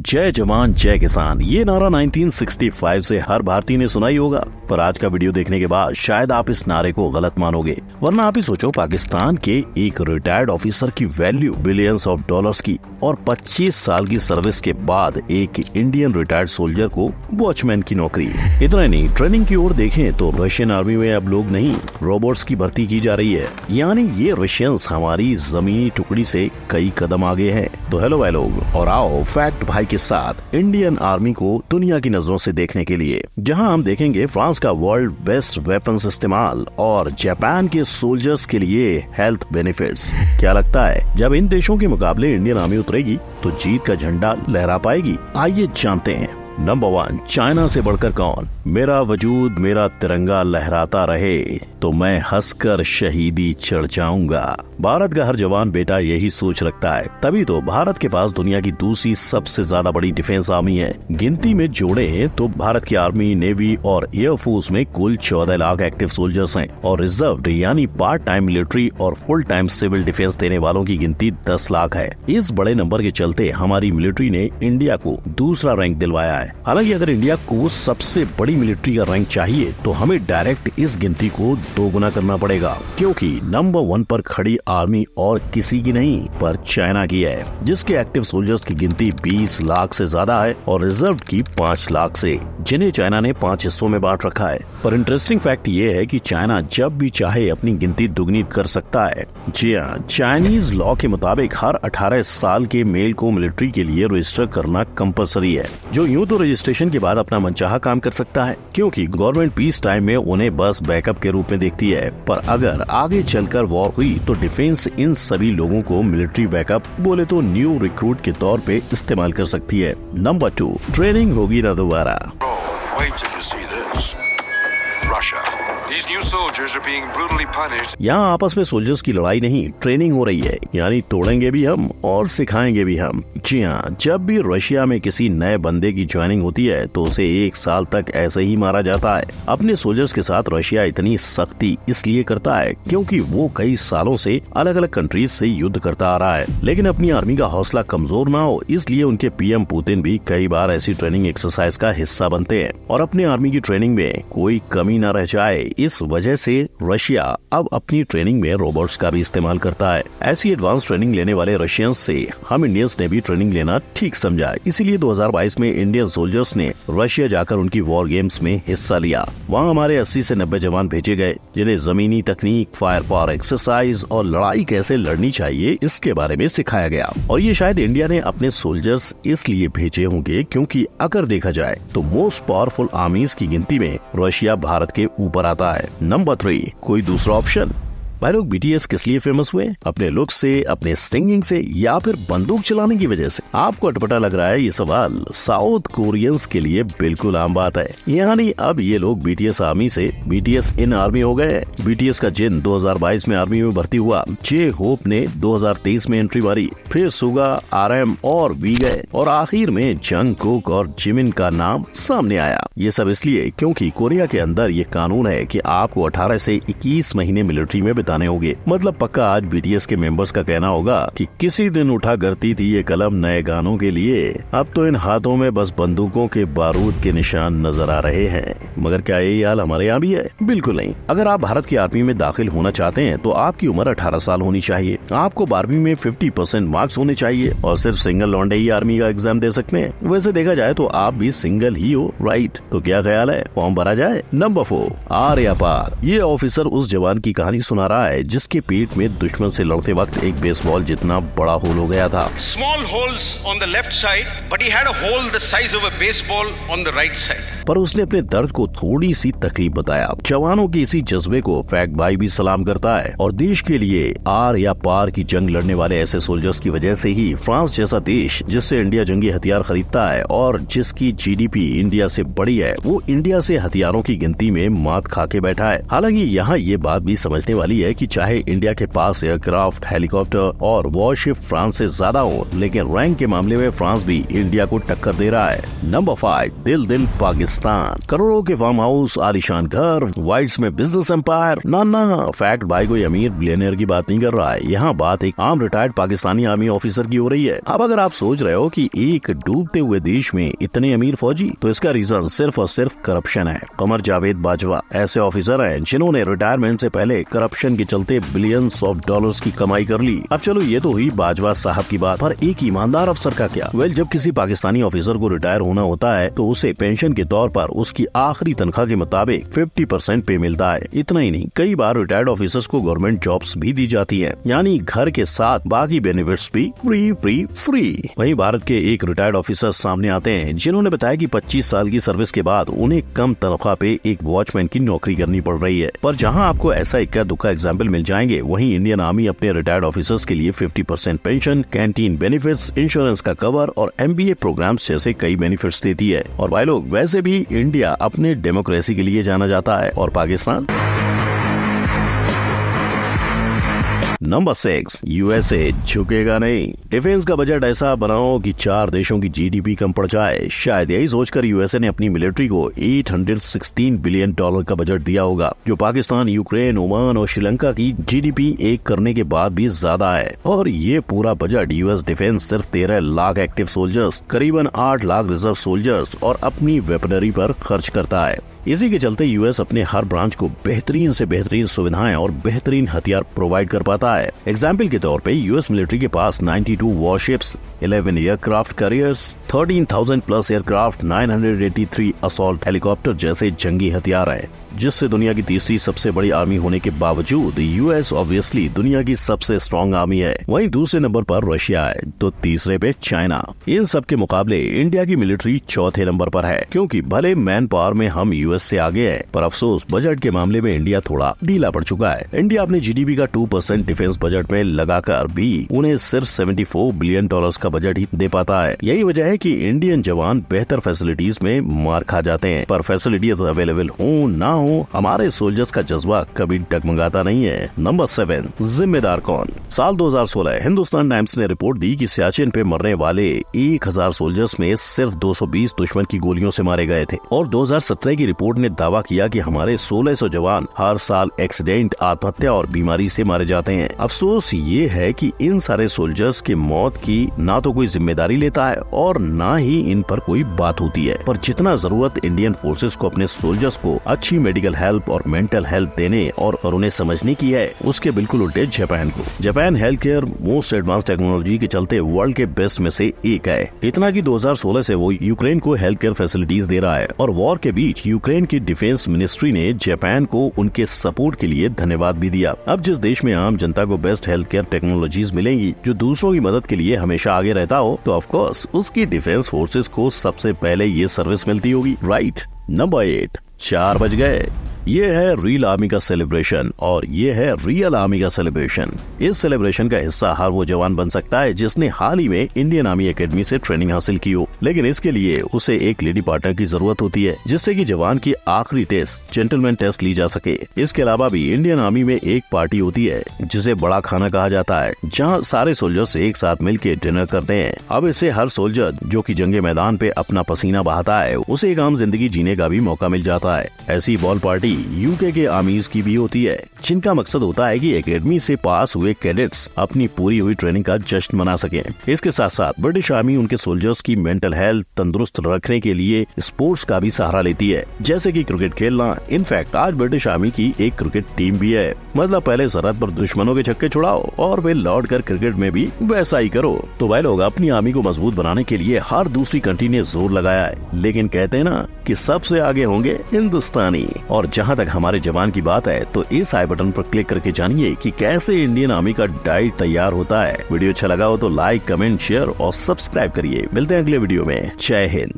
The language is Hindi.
जय जवान जय किसान, ये नारा 1965 से हर भारतीय ने सुना ही होगा। पर आज का वीडियो देखने के बाद शायद आप इस नारे को गलत मानोगे। वरना आप ही सोचो, पाकिस्तान के एक रिटायर्ड ऑफिसर की वैल्यू बिलियंस ऑफ डॉलर्स की, और 25 साल की सर्विस के बाद एक इंडियन रिटायर्ड सोल्जर को वॉचमैन की नौकरी। इतना नहीं, ट्रेनिंग की ओर देखें तो रशियन आर्मी में अब लोग नहीं, रोबोट्स की भर्ती की जा रही है। यानी ये रशियंस हमारी जमीनी टुकड़ी से कई कदम आगे हैं। तो हेलो भाई लोग, और आओ फैक्ट भाई के साथ इंडियन आर्मी को दुनिया की नजरों से देखने के लिए, जहां हम देखेंगे फ्रांस का वर्ल्ड बेस्ट वेपन्स इस्तेमाल और जापान के सोल्जर्स के लिए हेल्थ बेनिफिट्स। क्या लगता है, जब इन देशों के मुकाबले इंडियन आर्मी उतरेगी तो जीत का झंडा लहरा पाएगी? आइए जानते हैं। नंबर 1, चाइना से बढ़कर कौन? मेरा वजूद मेरा तिरंगा लहराता रहे तो मैं हंसकर शहीदी चढ़ जाऊंगा। भारत का हर जवान बेटा यही सोच रखता है, तभी तो भारत के पास दुनिया की दूसरी सबसे ज्यादा बड़ी डिफेंस आर्मी है। गिनती में जोड़े तो भारत की आर्मी, नेवी और एयरफोर्स में कुल 14 लाख एक्टिव सोल्जर्स हैं, और रिजर्व यानी पार्ट टाइम मिलिट्री और फुल टाइम सिविल डिफेंस देने वालों की गिनती 10 लाख है। इस बड़े नंबर के चलते हमारी मिलिट्री ने इंडिया को दूसरा रैंक दिलवाया है। हालांकि अगर इंडिया को सबसे बड़ी मिलिट्री का रैंक चाहिए तो हमें डायरेक्ट इस गिनती को दोगुना करना पड़ेगा, क्योंकि नंबर 1 पर खड़ी आर्मी और किसी की नहीं पर चाइना की है, जिसके एक्टिव सोल्जर्स की गिनती 20 लाख से ज्यादा है और रिजर्व की 5 लाख से, जिन्हें चाइना ने 5 हिस्सों में बांट रखा है। पर इंटरेस्टिंग फैक्ट ये है कि चाइना जब भी चाहे अपनी गिनती दुगनी कर सकता है। जी हाँ, चाइनीज लॉ के मुताबिक हर 18 साल के मेल को मिलिट्री के लिए रजिस्टर करना कंपलसरी है, जो यूँ तो रजिस्ट्रेशन के बाद अपना मनचाहा काम कर सकता है, क्योंकि गवर्नमेंट पीस टाइम में उन्हें बस बैकअप के रूप में देखती है। पर अगर आगे चलकर वॉर हुई तो डिफेंस इन सभी लोगों को मिलिट्री बैकअप, बोले तो न्यू रिक्रूट के तौर पे इस्तेमाल कर सकती है। नंबर 2, ट्रेनिंग होगी ना दोबारा। यहाँ आपस में सोल्जर्स की लड़ाई नहीं, ट्रेनिंग हो रही है, यानी तोड़ेंगे भी हम और सिखाएंगे भी हम। जी हाँ, जब भी रशिया में किसी नए बंदे की ज्वाइनिंग होती है तो उसे 1 साल तक ऐसे ही मारा जाता है। अपने सोल्जर्स के साथ रशिया इतनी सख्ती इसलिए करता है क्योंकि वो कई सालों से अलग अलग कंट्रीज से युद्ध करता आ रहा है, लेकिन अपनी आर्मी का हौसला कमजोर ना हो, इसलिए उनके पीएम पुतिन भी कई बार ऐसी ट्रेनिंग एक्सरसाइज का हिस्सा बनते हैं, और अपने आर्मी की ट्रेनिंग में कोई कमी न रह जाए, इस वजह से रशिया अब अपनी ट्रेनिंग में रोबोट्स का भी इस्तेमाल करता है। ऐसी एडवांस ट्रेनिंग लेने वाले रशियंस से हम इंडियंस ने भी ट्रेनिंग लेना ठीक समझा, इसीलिए 2022 में इंडियन सोल्जर्स ने रशिया जाकर उनकी वॉर गेम्स में हिस्सा लिया। वहाँ हमारे 80 से 90 जवान भेजे गए, जिन्हें जमीनी तकनीक, फायर पावर एक्सरसाइज और लड़ाई कैसे लड़नी चाहिए इसके बारे में सिखाया गया। और ये शायद इंडिया ने अपने सोल्जर्स इसलिए भेजे होंगे क्योंकि अगर देखा जाए तो मोस्ट पावरफुल आर्मीज की गिनती में रशिया भारत के ऊपर आता है। नंबर 3, कोई दूसरा ऑप्शन? भाई लोग, बीटीएस किस लिए फेमस हुए? अपने लुक से, अपने सिंगिंग से, या फिर बंदूक चलाने की वजह से? आपको अटपटा लग रहा है ये सवाल? साउथ कोरियंस के लिए बिल्कुल आम बात है। यानी अब ये लोग बीटीएस आर्मी से बीटीएस इन आर्मी हो गए। बीटीएस का जिन 2022 में आर्मी में भर्ती हुआ, जे होप ने 2023 में एंट्री मारी, फिर सुगा, RM और वी गए, और आखिर में जंगकुक और जिमिन का नाम सामने आया। ये सब इसलिए क्योंकि कोरिया के अंदर ये कानून है कि आपको 18 से 21 महीने मिलिट्री में बिताने होंगे। मतलब पक्का आज बीटीएस के मेंबर्स का कहना होगा कि किसी दिन उठा करती थी ये कलम नए गानों के लिए, अब तो इन हाथों में बस बंदूकों के बारूद के निशान नजर आ रहे हैं। मगर क्या यही हाल हमारे यहाँ भी है? बिल्कुल नहीं। अगर आप भारत की आर्मी में दाखिल होना चाहते हैं तो आपकी उम्र 18 साल होनी चाहिए, आपको 12वीं में 50% मार्क्स होने चाहिए, और सिर्फ सिंगल लौंडे ही आर्मी का एग्जाम दे सकते हैं। वैसे देखा जाए तो आप भी सिंगल ही हो, राइट? तो क्या ख्याल है, फॉर्म भरा जाए? नंबर 4, आर या पार। ये ऑफिसर उस जवान की कहानी सुना रहा है जिसके पेट में दुश्मन से लड़ते वक्त एक बेसबॉल जितना बड़ा होल हो गया था। Small holes on the left side, but he had a hole the size of a baseball on the right side. पर उसने अपने दर्द को थोड़ी सी तकलीफ बताया। जवानों की इसी जज्बे को फैक्ट भाई भी सलाम करता है, और देश के लिए आर या पार की जंग लड़ने वाले ऐसे सोल्जर्स की वजह से ही फ्रांस जैसा देश, जिससे इंडिया जंगी हथियार खरीदता है और जिसकी GDP इंडिया से बड़ी है, वो इंडिया से हथियारों की गिनती में मात खा के बैठा है। हालांकि यहाँ ये बात भी समझने वाली है कि चाहे इंडिया के पास एयरक्राफ्ट, हेलीकॉप्टर और वॉरशिप फ्रांस से ज्यादा हो, लेकिन रैंक के मामले में फ्रांस भी इंडिया को टक्कर दे रहा है। नंबर 5, दिल पाकिस्तान। पाकिस्तान। करोड़ों के फार्म हाउस, आलीशान घर, वाइट्स में बिजनेस एम्पायर। ना फैक्ट भाई कोई अमीर बिलियनियर की बात नहीं कर रहा है, यहाँ बात एक आम रिटायर्ड पाकिस्तानी आर्मी ऑफिसर की हो रही है। अब अगर आप सोच रहे हो कि एक डूबते हुए देश में इतने अमीर फौजी, तो इसका रीजन सिर्फ और सिर्फ करप्शन है। कमर जावेद बाजवा ऐसे ऑफिसर हैं जिन्होंने रिटायरमेंट से पहले करप्शन के चलते बिलियंस ऑफ डॉलर्स की कमाई कर ली। अब चलो ये तो हुई बाजवा साहब की बात, पर एक ईमानदार अफसर का क्या? जब किसी पाकिस्तानी ऑफिसर को रिटायर होना होता है तो उसे पेंशन के तौर पर उसकी आखिरी तनख्वाह के मुताबिक 50% पे मिलता है। इतना ही नहीं, कई बार रिटायर्ड ऑफिसर्स को गवर्नमेंट जॉब्स भी दी जाती हैं, यानी घर के साथ बाकी बेनिफिट्स भी फ्री। वहीं भारत के एक रिटायर्ड ऑफिसर सामने आते हैं जिन्होंने बताया कि 25 साल की सर्विस के बाद उन्हें कम तनख्वाह पे एक वॉचमैन की नौकरी करनी पड़ रही है। पर जहां आपको ऐसा इक्का दुक्का एग्जाम्पल मिल जाएंगे, वहीं इंडियन आर्मी अपने रिटायर्ड ऑफिसर्स के लिए 50% पेंशन, कैंटीन बेनिफिट्स, इंश्योरेंस का कवर और MBA प्रोग्राम्स जैसे कई बेनिफिट्स देती है। और भाई लोग, वैसे भी इंडिया अपने डेमोक्रेसी के लिए जाना जाता है और पाकिस्तान नंबर 6, USA झुकेगा नहीं। डिफेंस का बजट ऐसा बनाओ कि 4 देशों की GDP कम पड़ जाए। शायद यही सोचकर USA ने अपनी मिलिट्री को $816 बिलियन का बजट दिया होगा, जो पाकिस्तान, यूक्रेन, ओमान और श्रीलंका की GDP एक करने के बाद भी ज्यादा है। और ये पूरा बजट US डिफेंस सिर्फ 13 लाख एक्टिव सोल्जर्स, करीबन 8 लाख रिजर्व सोल्जर्स और अपनी वेपनरी पर खर्च करता है। इसी के चलते US अपने हर ब्रांच को बेहतरीन से बेहतरीन सुविधाएं और बेहतरीन हथियार प्रोवाइड कर पाता है। एग्जाम्पल के तौर पे US मिलिट्री के पास 92 warships, 11 aircraft carriers, 13,000 plus aircraft, 983 assault helicopter जैसे जंगी हथियार हैं, जिससे दुनिया की तीसरी सबसे बड़ी आर्मी होने के बावजूद US ऑब्वियसली दुनिया की सबसे स्ट्रॉन्ग आर्मी है। वहीं दूसरे नंबर पर रशिया है, तो तीसरे पे चाइना। इन सब के मुकाबले इंडिया की मिलिट्री चौथे नंबर पर है, क्योंकि भले मैन पावर में हम US से आगे है, पर अफसोस बजट के मामले में इंडिया थोड़ा ढीला पड़ चुका है। इंडिया अपने GDP का 2% डिफेंस बजट में लगाकर भी उन्हें सिर्फ $74 बिलियन का बजट ही दे पाता है। यही वजह है कि इंडियन जवान बेहतर फैसिलिटीज में मार खा जाते हैं, पर फैसिलिटीज अवेलेबल हो ना हो, हमारे सोल्जर्स का जज्बा कभी डगमगाता नहीं है। नंबर 7, जिम्मेदार कौन? साल 2016 हिंदुस्तान टाइम्स ने रिपोर्ट दी कि सियाचिन पे मरने वाले 1000 सोल्जर्स में सिर्फ 220 दुश्मन की गोलियों से मारे गए थे। और 2017 की रिपोर्ट ने दावा किया कि हमारे 1600 जवान हर साल एक्सीडेंट, आत्महत्या और बीमारी से मारे जाते हैं। अफसोस ये है कि इन सारे सोल्जर्स की मौत की ना तो कोई जिम्मेदारी लेता है और ना ही इन पर कोई बात होती है। पर जितना जरूरत इंडियन फोर्सेस को अपने सोल्जर्स को अच्छी मेडिकल हेल्प और मेंटल हेल्प देने और उन्हें समझने की है, उसके बिल्कुल उल्टे जापान को। Japan health care most advance technology के चलते वर्ल्ड के बेस्ट में से एक है। इतना कि 2016 से वो यूक्रेन को हेल्थ केयर फैसिलिटीज दे रहा है। और वॉर के बीच यूक्रेन की डिफेंस मिनिस्ट्री ने जापान को उनके सपोर्ट के लिए धन्यवाद भी दिया। अब जिस देश में आम जनता को बेस्ट हेल्थ केयर टेक्नोलॉजीज मिलेंगी, जो दूसरों की मदद के लिए हमेशा आगे रहता हो, तो ऑफ कोर्स उसकी डिफेंस फोर्सेस को सबसे पहले ये सर्विस मिलती होगी, राइट। नंबर 8, 4 बज गए। ये है रियल आर्मी का सेलिब्रेशन और ये है रियल आर्मी का सेलिब्रेशन। इस सेलिब्रेशन का हिस्सा हर वो जवान बन सकता है जिसने हाल ही में इंडियन आर्मी एकेडमी से ट्रेनिंग हासिल की हो, लेकिन इसके लिए उसे एक लेडी पार्टनर की जरूरत होती है, जिससे कि जवान की आखिरी टेस्ट जेंटलमैन टेस्ट ली जा सके। इसके अलावा भी इंडियन आर्मी में एक पार्टी होती है जिसे बड़ा खाना कहा जाता है, जहाँ सारे सोल्जर्स एक साथ मिलकर डिनर करते हैं। अब इससे हर सोल्जर जो कि जंगे मैदान पे अपना पसीना बहाता है, उसे एक आम जिंदगी जीने का भी मौका मिल जाता है। ऐसी बॉल पार्टी यूके के आर्मीज की भी होती है, जिनका मकसद होता है कि एकेडमी से पास हुए कैडेट्स अपनी पूरी हुई ट्रेनिंग का जश्न मना सकें। इसके साथ साथ ब्रिटिश आर्मी उनके सोल्जर्स की मेंटल हेल्थ तंदुरुस्त रखने के लिए स्पोर्ट्स का भी सहारा लेती है, जैसे कि क्रिकेट खेलना। इनफैक्ट आज ब्रिटिश आर्मी की एक क्रिकेट टीम भी है। मतलब पहले सरहद पर दुश्मनों के छक्के छुड़ाओ और फिर लौट कर क्रिकेट में भी वैसा ही करो। तो भाई लोग, अपनी आर्मी को मजबूत बनाने के लिए हर दूसरी कंट्री ने जोर लगाया है, लेकिन कहते हैं ना कि सबसे आगे होंगे हिंदुस्तानी। और जहाँ तक हमारे जवान की बात है, तो इस आई बटन पर क्लिक करके जानिए कि कैसे इंडियन आर्मी का डाइट तैयार होता है। वीडियो अच्छा लगा हो तो लाइक, कमेंट, शेयर और सब्सक्राइब करिए। मिलते हैं अगले वीडियो में। जय हिंद।